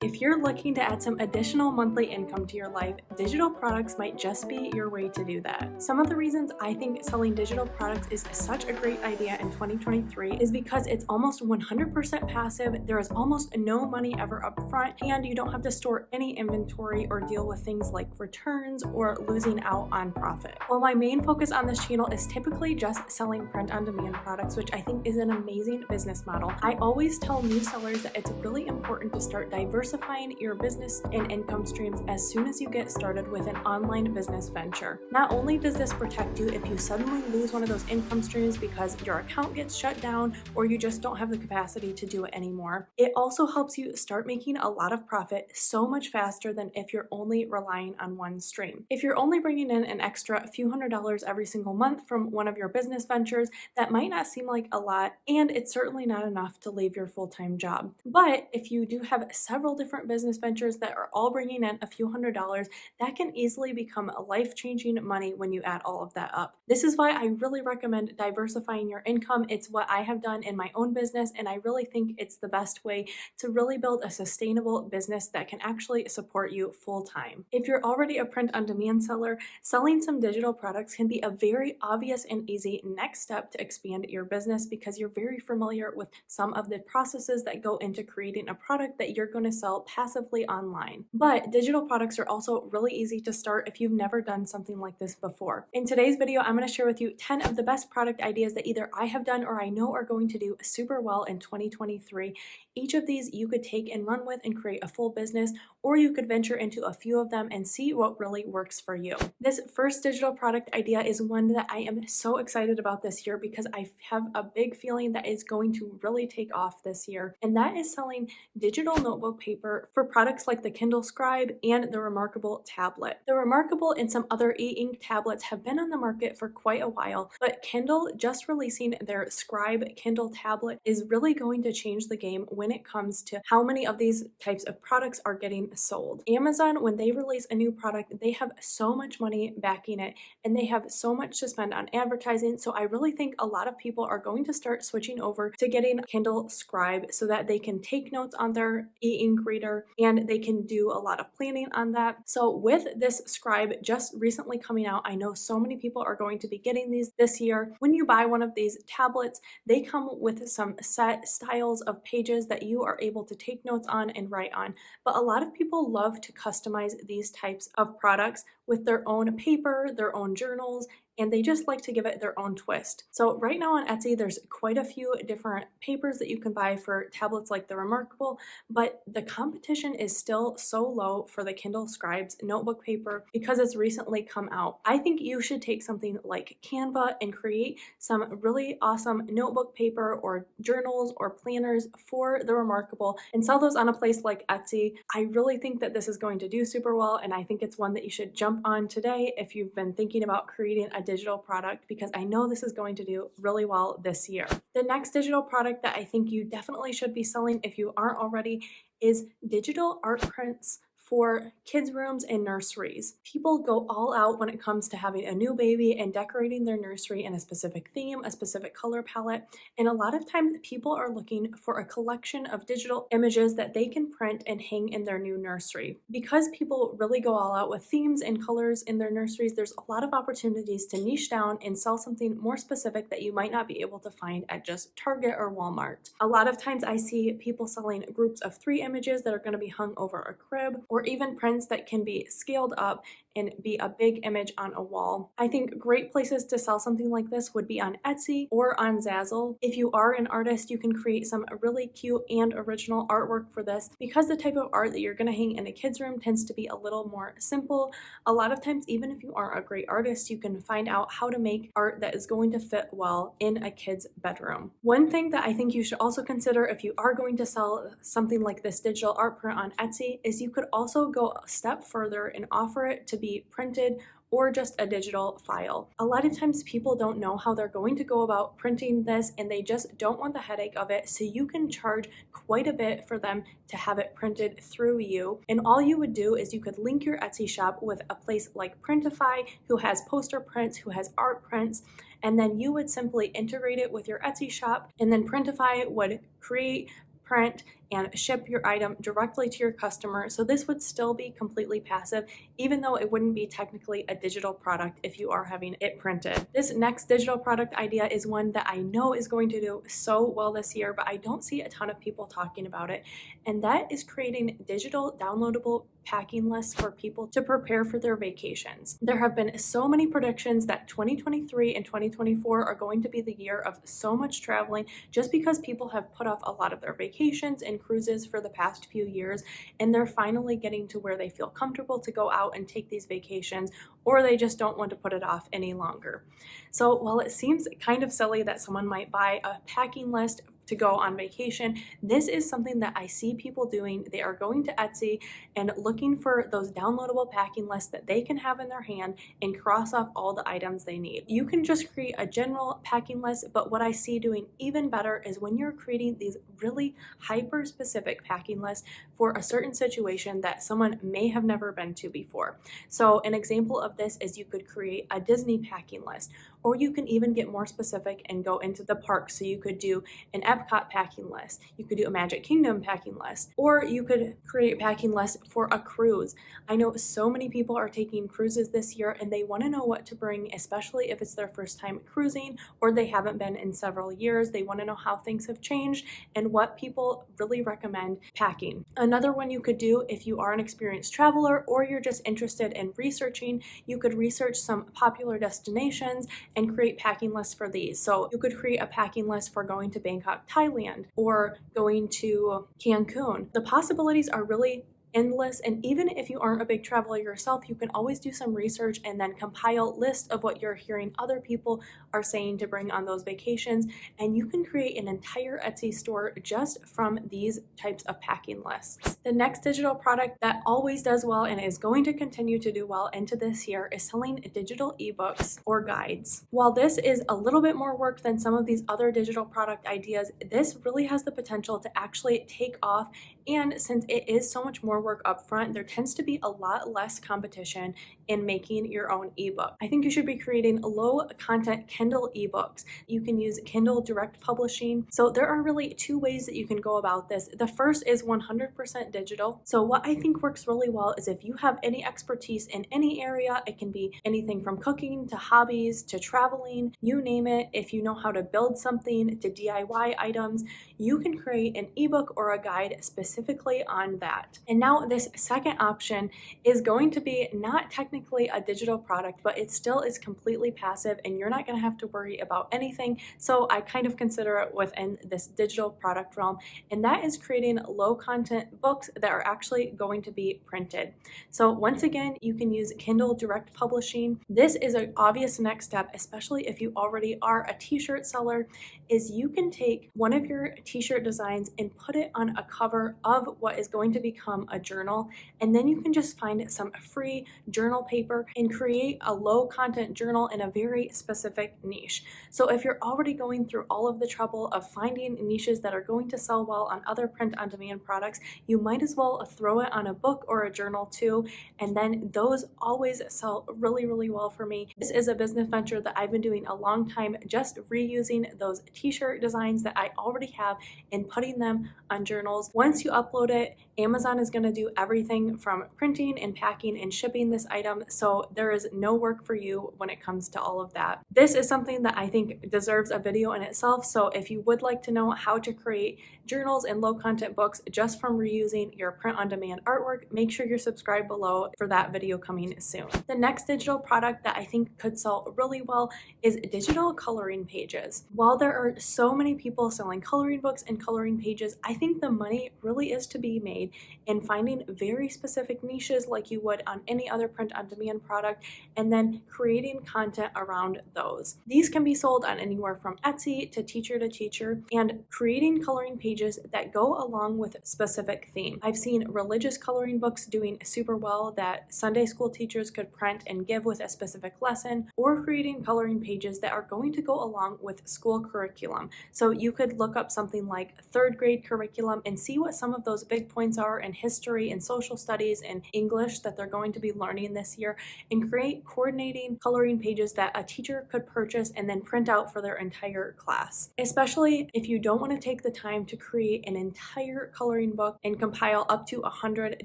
If you're looking to add some additional monthly income to your life, digital products might just be your way to do that. Some of the reasons I think selling digital products is such a great idea in 2023 is because it's almost 100% passive, there is almost no money ever up front, and you don't have to store any inventory or deal with things like returns or losing out on profit. While my main focus on this channel is typically just selling print-on-demand products, which I think is an amazing business model, I always tell new sellers that it's really important to start diversifying your business and income streams as soon as you get started with an online business venture. Not only does this protect you if you suddenly lose one of those income streams because your account gets shut down or you just don't have the capacity to do it anymore, it also helps you start making a lot of profit so much faster than if you're only relying on one stream. If you're only bringing in an extra few $100s every single month from one of your business ventures, that might not seem like a lot, and it's certainly not enough to leave your full-time job. But if you do have several different business ventures that are all bringing in a few $100s, that can easily become life-changing money when you add all of that up. This is why I really recommend diversifying your income. It's what I have done in my own business, and I really think it's the best way to really build a sustainable business that can actually support you full-time. If you're already a print-on-demand seller, selling some digital products can be a very obvious and easy next step to expand your business because you're very familiar with some of the processes that go into creating a product that you're going to sell passively online. But digital products are also really easy to start if you've never done something like this before. In today's video, I'm going to share with you 10 of the best product ideas that either I have done or I know are going to do super well in 2023. Each of these you could take and run with and create a full business, or you could venture into a few of them and see what really works for you. This first digital product idea is one that I am so excited about this year because I have a big feeling that it's going to really take off this year, and that is selling digital notebook paper for products like the Kindle Scribe and the Remarkable tablet. The Remarkable and some other e-ink tablets have been on the market for quite a while, but Kindle just releasing their Scribe Kindle tablet is really going to change the game when it comes to how many of these types of products are getting sold. Amazon, when they release a new product, they have so much money backing it and they have so much to spend on advertising, so I really think a lot of people are going to start switching over to getting Kindle Scribe so that they can take notes on their e-ink reader and they can do a lot of planning on that. So with this Scribe just recently coming out, I know so many people are going to be getting these this year. When you buy one of these tablets, they come with some set styles of pages that you are able to take notes on and write on. But a lot of people love to customize these types of products with their own paper, their own journals, and they just like to give it their own twist. So right now on Etsy, there's quite a few different papers that you can buy for tablets like the Remarkable, but the competition is still so low for the Kindle Scribe's notebook paper because it's recently come out. I think you should take something like Canva and create some really awesome notebook paper or journals or planners for the Remarkable and sell those on a place like Etsy. I really think that this is going to do super well, and I think it's one that you should jump on today if you've been thinking about creating a digital product, because I know this is going to do really well this year. The next digital product that I think you definitely should be selling if you aren't already is digital art prints for kids' rooms and nurseries. People go all out when it comes to having a new baby and decorating their nursery in a specific theme, a specific color palette, and a lot of times people are looking for a collection of digital images that they can print and hang in their new nursery. Because people really go all out with themes and colors in their nurseries, there's a lot of opportunities to niche down and sell something more specific that you might not be able to find at just Target or Walmart. A lot of times I see people selling groups of 3 images that are going to be hung over a crib, or even prints that can be scaled up and be a big image on a wall. I think great places to sell something like this would be on Etsy or on Zazzle. If you are an artist, you can create some really cute and original artwork for this because the type of art that you're going to hang in a kid's room tends to be a little more simple. A lot of times, even if you aren't a great artist, you can find out how to make art that is going to fit well in a kid's bedroom. One thing that I think you should also consider if you are going to sell something like this digital art print on Etsy is you could also go a step further and offer it to be printed or just a digital file. A lot of times people don't know how they're going to go about printing this and they just don't want the headache of it, so you can charge quite a bit for them to have it printed through you. And all you would do is you could link your Etsy shop with a place like Printify, who has poster prints, who has art prints, and then you would simply integrate it with your Etsy shop, and then Printify would create, print, and ship your item directly to your customer. So this would still be completely passive, even though it wouldn't be technically a digital product if you are having it printed. This next digital product idea is one that I know is going to do so well this year, but I don't see a ton of people talking about it. And that is creating digital downloadable packing lists for people to prepare for their vacations. There have been so many predictions that 2023 and 2024 are going to be the year of so much traveling, just because people have put off a lot of their vacations and cruises for the past few years, and they're finally getting to where they feel comfortable to go out and take these vacations, or they just don't want to put it off any longer. So while it seems kind of silly that someone might buy a packing list to go on vacation, this is something that I see people doing. They are going to Etsy and looking for those downloadable packing lists that they can have in their hand and cross off all the items they need. You can just create a general packing list, but what I see doing even better is when you're creating these really hyper specific packing lists for a certain situation that someone may have never been to before. So an example of this is you could create a Disney packing list, or you can even get more specific and go into the parks. So you could do an Epcot packing list, you could do a Magic Kingdom packing list, or you could create packing lists for a cruise. I know so many people are taking cruises this year and they want to know what to bring, especially if it's their first time cruising or they haven't been in several years. They want to know how things have changed and what people really recommend packing. Another one you could do, if you are an experienced traveler or you're just interested in researching, you could research some popular destinations and create packing lists for these. So you could create a packing list for going to Bangkok, Thailand, or going to Cancun. The possibilities are really endless, and even if you aren't a big traveler yourself, you can always do some research and then compile lists of what you're hearing other people are saying to bring on those vacations, and you can create an entire Etsy store just from these types of packing lists. The next digital product that always does well and is going to continue to do well into this year is selling digital ebooks or guides. While this is a little bit more work than some of these other digital product ideas, this really has the potential to actually take off, and since it is so much more work up front, there tends to be a lot less competition in making your own ebook. I think you should be creating low content Kindle ebooks. You can use Kindle direct publishing. So there are really two ways that you can go about this. The first is 100% digital. So what I think works really well is if you have any expertise in any area, it can be anything from cooking to hobbies to traveling, you name it. If you know how to build something to DIY items, you can create an ebook or a guide specifically on that. And now this second option is going to be not technically a digital product, but it still is completely passive and you're not going to have to worry about anything. So I kind of consider it within this digital product realm, and that is creating low content books that are actually going to be printed. So once again, you can use Kindle direct publishing. This is an obvious next step, especially if you already are a t-shirt seller, is you can take one of your t-shirt designs and put it on a cover of what is going to become a journal, and then you can just find some free journal paper and create a low content journal in a very specific niche. So if you're already going through all of the trouble of finding niches that are going to sell well on other print on demand products, you might as well throw it on a book or a journal too, and then those always sell really well for me. This is a business venture that I've been doing a long time, just reusing those t-shirt designs that I already have and putting them on journals. Once you upload it, Amazon is going to do everything from printing and packing and shipping this item, so there is no work for you when it comes to all of that. This is something that I think deserves a video in itself, so if you would like to know how to create journals and low content books just from reusing your print on demand artwork, make sure you're subscribed below for that video coming soon. The next digital product that I think could sell really well is digital coloring pages. While there are so many people selling coloring books and coloring pages, I think the money really is to be made in finding very specific niches like you would on any other print on demand product, and then creating content around those. These can be sold on anywhere from Etsy to teacher, and creating coloring pages that go along with specific theme. I've seen religious coloring books doing super well that Sunday school teachers could print and give with a specific lesson, or creating coloring pages that are going to go along with school curriculum. So you could look up something like third grade curriculum and see what some some of those big points are in history and social studies and English that they're going to be learning this year, and create coordinating coloring pages that a teacher could purchase and then print out for their entire class. Especially if you don't want to take the time to create an entire coloring book and compile up to 100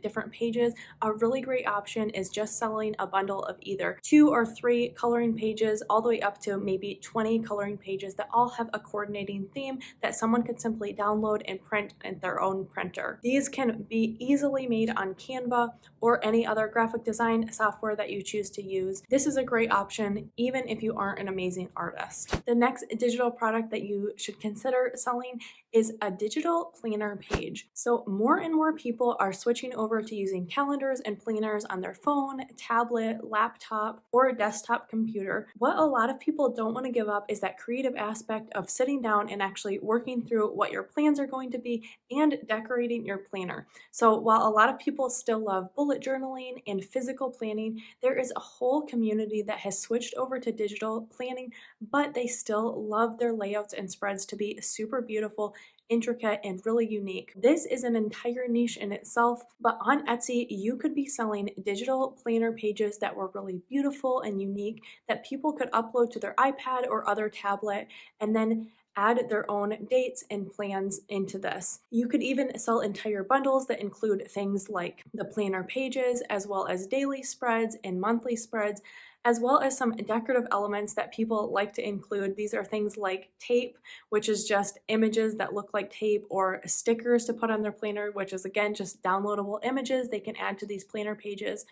different pages, a really great option is just selling a bundle of either 2 or 3 coloring pages all the way up to maybe 20 coloring pages that all have a coordinating theme that someone could simply download and print in their own printer. These can be easily made on Canva or any other graphic design software that you choose to use. This is a great option even if you aren't an amazing artist. The next digital product that you should consider selling is a digital planner page. So more and more people are switching over to using calendars and planners on their phone, tablet, laptop, or desktop computer. What a lot of people don't want to give up is that creative aspect of sitting down and actually working through what your plans are going to be and decorating your planner. So while a lot of people still love bullet journaling and physical planning, there is a whole community that has switched over to digital planning, but they still love their layouts and spreads to be super beautiful, intricate, and really unique. This is an entire niche in itself, but on Etsy, you could be selling digital planner pages that were really beautiful and unique that people could upload to their iPad or other tablet and then add their own dates and plans into this. You could even sell entire bundles that include things like the planner pages, as well as daily spreads and monthly spreads, as well as some decorative elements that people like to include. These are things like tape, which is just images that look like tape, or stickers to put on their planner, which is again just downloadable images they can add to these planner pages.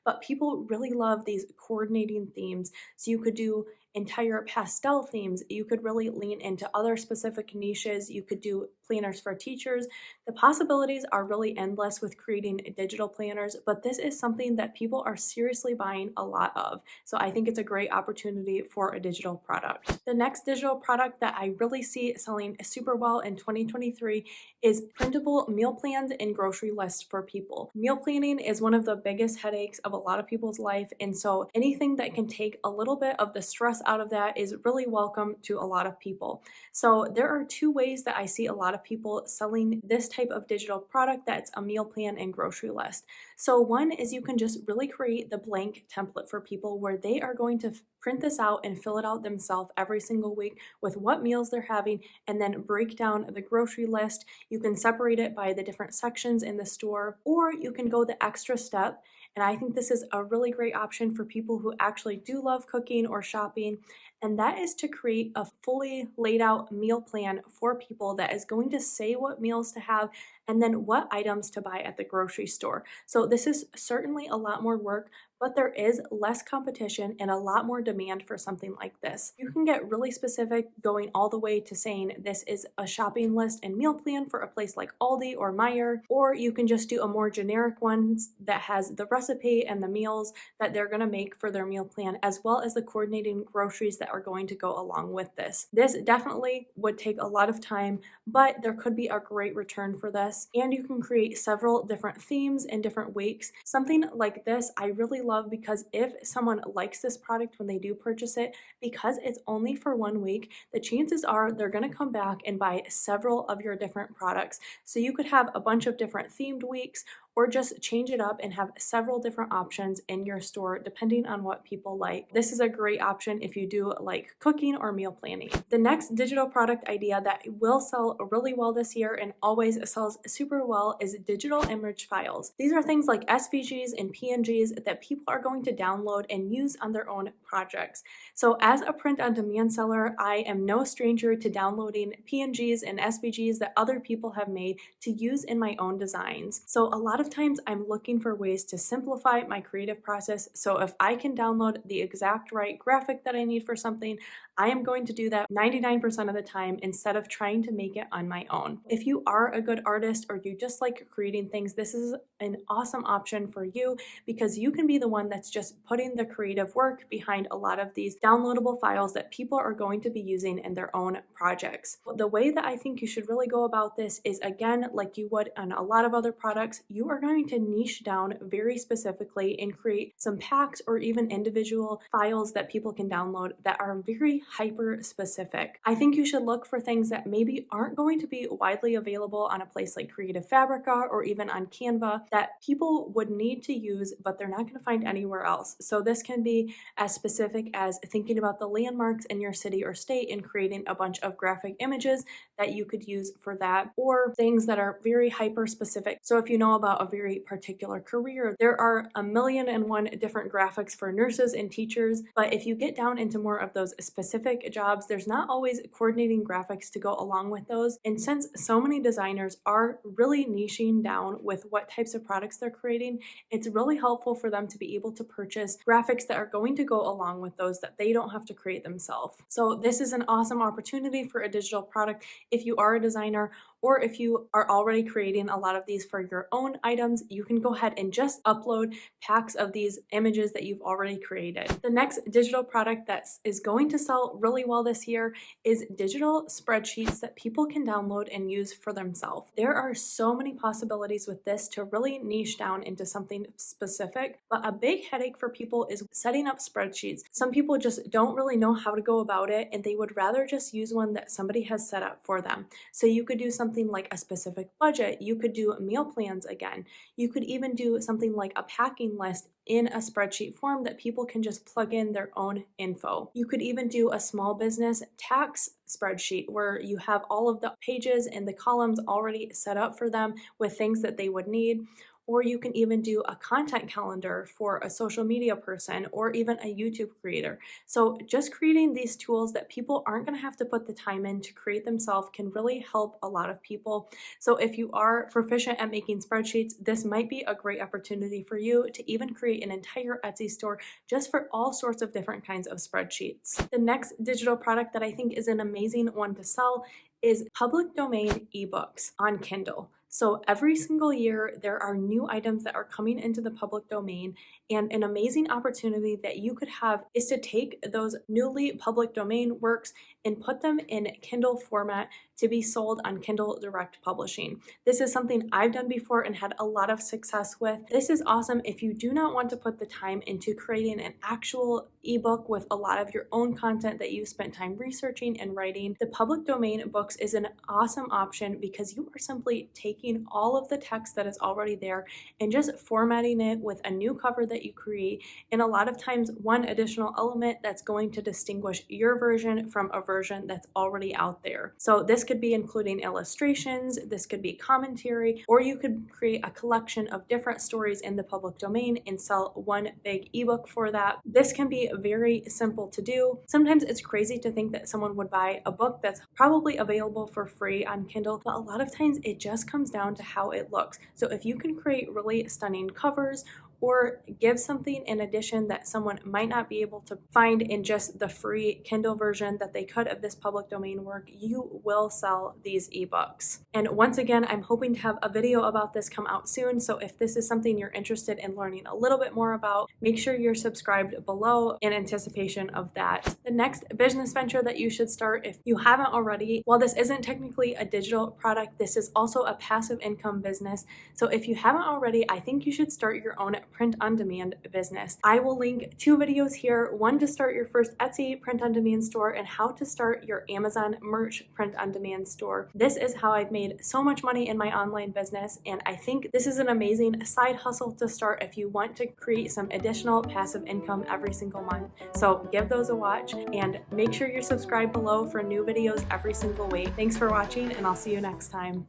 But people really love these coordinating themes. So you could do entire pastel themes. You could really lean into other specific niches. You could do planners for teachers. The possibilities are really endless with creating digital planners, but this is something that people are seriously buying a lot of. So I think it's a great opportunity for a digital product. The next digital product that I really see selling super well in 2023 is printable meal plans and grocery lists for people. Meal planning is one of the biggest headaches of a lot of people's life, and so anything that can take a little bit of the stress out of that is really welcome to a lot of people. So there are 2 ways that I see a lot of people selling this type of digital product that's a meal plan and grocery list. So one is you can just really create the blank template for people where they are going to print this out and fill it out themselves every single week with what meals they're having, and then break down the grocery list. You can separate it by the different sections in the store, or you can go the extra step. And I think this is a really great option for people who actually do love cooking or shopping, and that is to create a fully laid out meal plan for people that is going to say what meals to have and then what items to buy at the grocery store. So this is certainly a lot more work, but there is less competition and a lot more demand for something like this. You can get really specific, going all the way to saying this is a shopping list and meal plan for a place like Aldi or Meijer, or you can just do a more generic one that has the recipe and the meals that they're going to make for their meal plan, as well as the coordinating groceries that are going to go along with this. This definitely would take a lot of time, but there could be a great return for this, and you can create several different themes in different weeks. Something like this I really love, because if someone likes this product when they do purchase it, because it's only for 1 week, the chances are they're going to come back and buy several of your different products. So you could have a bunch of different themed weeks, or just change it up and have several different options in your store depending on what people like. This is a great option if you do like cooking or meal planning. The next digital product idea that will sell really well this year and always sells super well is digital image files. These are things like SVGs and PNGs that people are going to download and use on their own projects. So as a print-on-demand seller, I am no stranger to downloading PNGs and SVGs that other people have made to use in my own designs. So a lot of times I'm looking for ways to simplify my creative process. So if I can download the exact right graphic that I need for something, I am going to do that 99% of the time instead of trying to make it on my own. If you are a good artist or you just like creating things, this is an awesome option for you, because you can be the one that's just putting the creative work behind a lot of these downloadable files that people are going to be using in their own projects. The way that I think you should really go about this is, again, like you would on a lot of other products, you are going to niche down very specifically and create some packs or even individual files that people can download that are very hyper specific. I think you should look for things that maybe aren't going to be widely available on a place like Creative Fabrica or even on Canva that people would need to use, but they're not going to find anywhere else. So this can be as specific as thinking about the landmarks in your city or state and creating a bunch of graphic images that you could use for that, or things that are very hyper specific. So if you know about a very particular career, there are 1,000,001 different graphics for nurses and teachers, but if you get down into more of those specific jobs, there's not always coordinating graphics to go along with those. And since so many designers are really niching down with what types of products they're creating, it's really helpful for them to be able to purchase graphics that are going to go along with those that they don't have to create themselves. So this is an awesome opportunity for a digital product if you are a designer, or if you are already creating a lot of these for your own items, you can go ahead and just upload packs of these images that you've already created. The next digital product that is going to sell really well this year is digital spreadsheets that people can download and use for themselves. There are so many possibilities with this to really niche down into something specific, but a big headache for people is setting up spreadsheets. Some people just don't really know how to go about it, and they would rather just use one that somebody has set up for them. So you could do something like a specific budget. You could do meal plans again. You could even do something like a packing list in a spreadsheet form that people can just plug in their own info. You could even do a small business tax spreadsheet where you have all of the pages and the columns already set up for them with things that they would need. Or you can even do a content calendar for a social media person or even a YouTube creator. So just creating these tools that people aren't going to have to put the time in to create themselves can really help a lot of people. So if you are proficient at making spreadsheets, this might be a great opportunity for you to even create an entire Etsy store just for all sorts of different kinds of spreadsheets. The next digital product that I think is an amazing one to sell is public domain ebooks on Kindle. So every single year, there are new items that are coming into the public domain, and an amazing opportunity that you could have is to take those newly public domain works and put them in Kindle format to be sold on Kindle Direct Publishing. This is something I've done before and had a lot of success with. This is awesome if you do not want to put the time into creating an actual ebook with a lot of your own content that you spent time researching and writing. The public domain books is an awesome option because you are simply taking all of the text that is already there and just formatting it with a new cover that you create, and a lot of times one additional element that's going to distinguish your version from a version that's already out there. So this could be including illustrations, this could be commentary, or you could create a collection of different stories in the public domain and sell one big ebook for that. This can be very simple to do. Sometimes it's crazy to think that someone would buy a book that's probably available for free on Kindle, but a lot of times it just comes down to how it looks. So if you can create really stunning covers or give something in addition that someone might not be able to find in just the free Kindle version that they could of this public domain work, you will sell these ebooks. And once again, I'm hoping to have a video about this come out soon. So if this is something you're interested in learning a little bit more about, make sure you're subscribed below in anticipation of that. The next business venture that you should start, if you haven't already, while this isn't technically a digital product, this is also a passive income business. So if you haven't already, I think you should start your own print-on-demand business. I will link 2 videos here, one to start your first Etsy print-on-demand store and how to start your Amazon merch print-on-demand store. This is how I've made so much money in my online business, and I think this is an amazing side hustle to start if you want to create some additional passive income every single month. So give those a watch and make sure you're subscribed below for new videos every single week. Thanks for watching, and I'll see you next time.